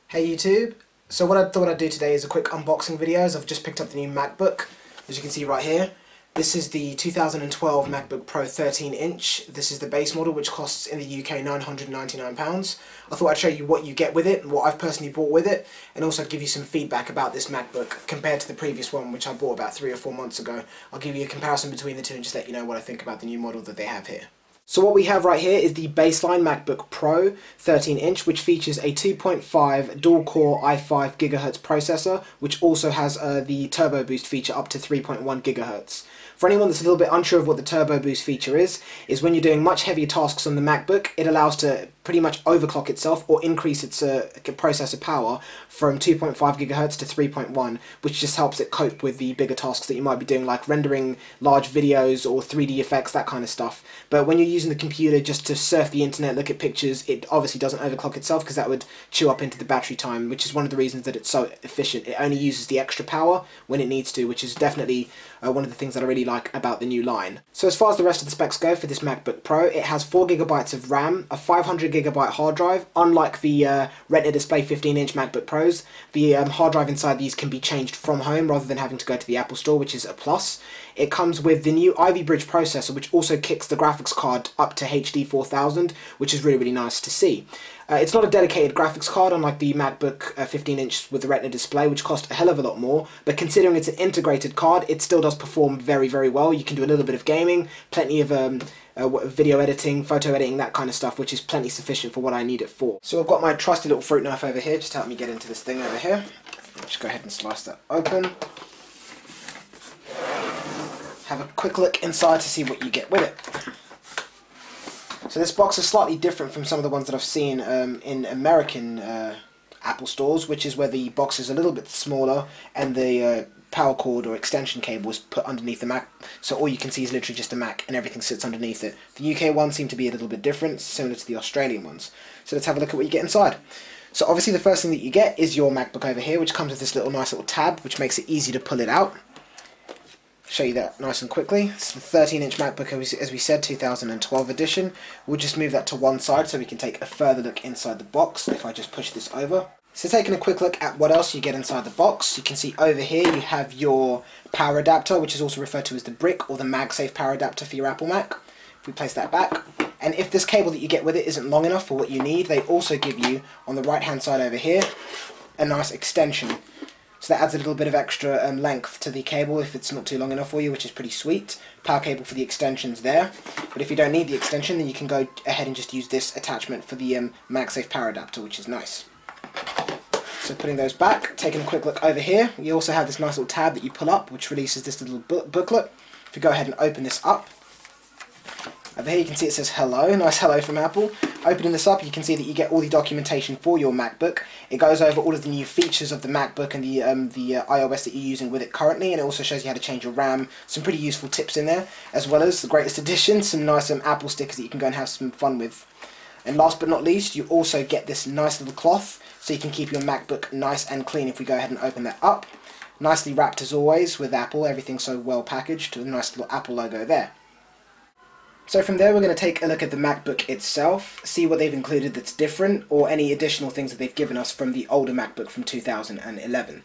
Hey YouTube, so what I thought I'd do today is a quick unboxing video as I've just picked up the new MacBook, as you can see right here. This is the 2012 MacBook Pro 13-inch. This is the base model, which costs in the UK £999. I thought I'd show you what you get with it and what I've personally bought with it, and also give you some feedback about this MacBook compared to the previous one, which I bought about 3 or 4 months ago. I'll give you a comparison between the two and just let you know what I think about the new model that they have here. So what we have right here is the baseline MacBook Pro 13-inch, which features a 2.5 dual-core i5 GHz processor, which also has the Turbo Boost feature up to 3.1 GHz. For anyone that's a little bit unsure of what the Turbo Boost feature is when you're doing much heavier tasks on the MacBook, it allows to pretty much overclock itself or increase its processor power from 2.5 GHz to 3.1, which just helps it cope with the bigger tasks that you might be doing, like rendering large videos or 3D effects, that kind of stuff. But when you're using the computer just to surf the internet, look at pictures, it obviously doesn't overclock itself because that would chew up into the battery time, which is one of the reasons that it's so efficient. It only uses the extra power when it needs to, which is definitely one of the things that I really like about the new line. So as far as the rest of the specs go for this MacBook Pro, it has 4 GB of RAM, a 500GB hard drive. Unlike the Retina Display 15-inch MacBook Pros, the hard drive inside these can be changed from home rather than having to go to the Apple Store, which is a plus. It comes with the new Ivy Bridge processor, which also kicks the graphics card up to HD 4000, which is really nice to see. It's not a dedicated graphics card, unlike the MacBook 15-inch with the Retina display, which cost a hell of a lot more, but considering it's an integrated card, it still does perform very well. You can do a little bit of gaming, plenty of video editing, photo editing, that kind of stuff, which is plenty sufficient for what I need it for. So I've got my trusty little fruit knife over here, just to help me get into this thing over here. Just go ahead and slice that open. Have a quick look inside to see what you get with it. So this box is slightly different from some of the ones that I've seen in American Apple stores, which is where the box is a little bit smaller and the power cord or extension cable is put underneath the Mac, so all you can see is literally just a Mac and everything sits underneath it. The UK ones seem to be a little bit different, similar to the Australian ones. So let's have a look at what you get inside. So obviously the first thing that you get is your MacBook over here, which comes with this nice little tab, which makes it easy to pull it out. Show you that nice and quickly. It's the 13-inch MacBook, as we said, 2012 edition. We'll just move that to one side so we can take a further look inside the box, if I just push this over. So taking a quick look at what else you get inside the box, you can see over here you have your power adapter, which is also referred to as the brick or the MagSafe power adapter for your Apple Mac. If we place that back, and if this cable that you get with it isn't long enough for what you need, they also give you, on the right hand side over here, a nice extension. So that adds a little bit of extra length to the cable if it's not too long enough for you, which is pretty sweet. Power cable for the extensions there. But if you don't need the extension, then you can go ahead and just use this attachment for the MagSafe power adapter, which is nice. So putting those back, taking a quick look over here, you also have this nice little tab that you pull up, which releases this little booklet. If you go ahead and open this up, over here you can see it says hello, nice hello from Apple. Opening this up, you can see that you get all the documentation for your MacBook. It goes over all of the new features of the MacBook and the iOS that you're using with it currently, and it also shows you how to change your RAM. Some pretty useful tips in there, as well as the greatest addition, some nice Apple stickers that you can go and have some fun with. And last but not least, you also get this nice little cloth, so you can keep your MacBook nice and clean. If we go ahead and open that up, nicely wrapped as always with Apple, everything's so well packaged, with a nice little Apple logo there. So from there we're going to take a look at the MacBook itself, see what they've included that's different, or any additional things that they've given us from the older MacBook from 2011.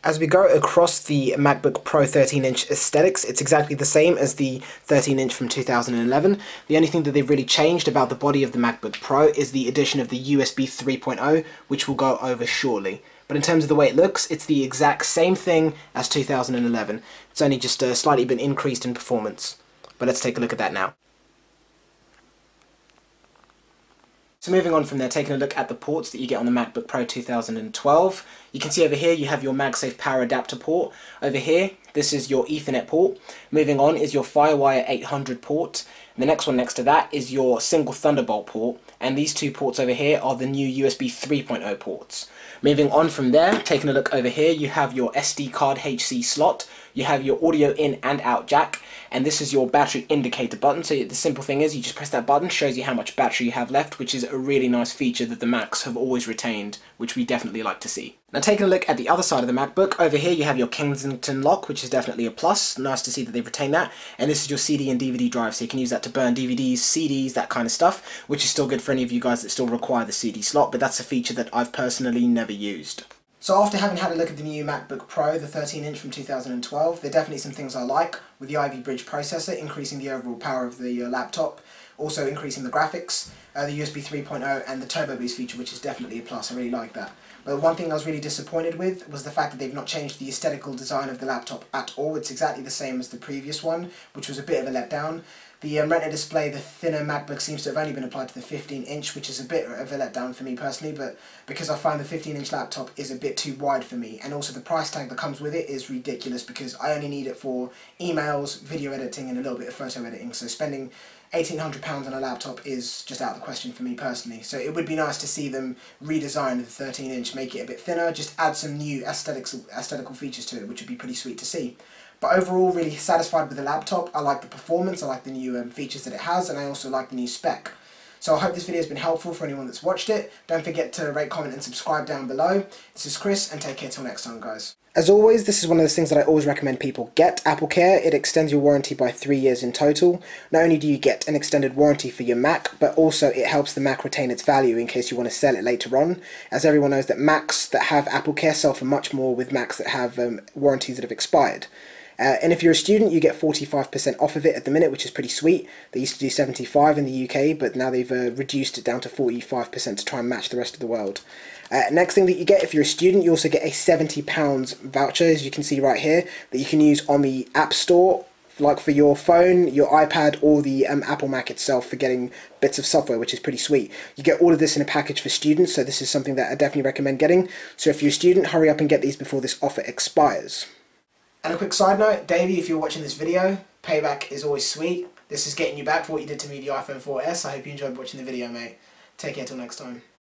As we go across the MacBook Pro 13-inch aesthetics, it's exactly the same as the 13-inch from 2011. The only thing that they've really changed about the body of the MacBook Pro is the addition of the USB 3.0, which we'll go over shortly. But in terms of the way it looks, it's the exact same thing as 2011. It's only just slightly been increased in performance. But let's take a look at that now. So moving on from there, taking a look at the ports that you get on the MacBook Pro 2012, you can see over here you have your MagSafe power adapter port. Over here, this is your Ethernet port. Moving on is your FireWire 800 port. And the next one next to that is your single Thunderbolt port. And these two ports over here are the new USB 3.0 ports. Moving on from there, taking a look over here, you have your SD card HC slot, you have your audio in and out jack, and this is your battery indicator button. So the simple thing is you just press that button, shows you how much battery you have left, which is a really nice feature that the Macs have always retained, which we definitely like to see. Now taking a look at the other side of the MacBook, over here you have your Kensington lock, which is definitely a plus. Nice to see that they've retained that. And this is your CD and DVD drive, so you can use that to burn DVDs, CDs, that kind of stuff, which is still good for any of you guys that still require the CD slot, but that's a feature that I've personally never used. So after having had a look at the new MacBook Pro, the 13-inch from 2012, there are definitely some things I like, with the Ivy Bridge processor increasing the overall power of the laptop, also increasing the graphics, the USB 3.0 and the Turbo Boost feature, which is definitely a plus. I really like that. But one thing I was really disappointed with was the fact that they've not changed the aesthetical design of the laptop at all. It's exactly the same as the previous one, which was a bit of a letdown. The Retina display, the thinner MacBook, seems to have only been applied to the 15-inch, which is a bit of a letdown for me personally, but because I find the 15-inch laptop is a bit too wide for me, and also the price tag that comes with it is ridiculous because I only need it for emails, video editing, and a little bit of photo editing, so spending £1,800 on a laptop is just out of the question for me personally. So it would be nice to see them redesign the 13-inch, make it a bit thinner, just add some new aesthetical features to it, which would be pretty sweet to see. But overall, really satisfied with the laptop. I like the performance, I like the new features that it has, and I also like the new spec. So I hope this video has been helpful for anyone that's watched it. Don't forget to rate, comment and subscribe down below. This is Chris, and take care till next time, guys. As always, this is one of those things that I always recommend people get. Apple Care, it extends your warranty by 3 years in total. Not only do you get an extended warranty for your Mac, but also it helps the Mac retain its value in case you want to sell it later on. As everyone knows that Macs that have Apple Care sell for much more with Macs that have warranties that have expired. And if you're a student, you get 45% off of it at the minute, which is pretty sweet. They used to do 75% in the UK, but now they've reduced it down to 45% to try and match the rest of the world. Next thing that you get, if you're a student, you also get a £70 voucher, as you can see right here, that you can use on the App Store, like for your phone, your iPad, or the Apple Mac itself for getting bits of software, which is pretty sweet. You get all of this in a package for students, so this is something that I definitely recommend getting. So if you're a student, hurry up and get these before this offer expires. And a quick side note, Davey, if you're watching this video, payback is always sweet. This is getting you back for what you did to me with the iPhone 4S. I hope you enjoyed watching the video, mate. Take care till next time.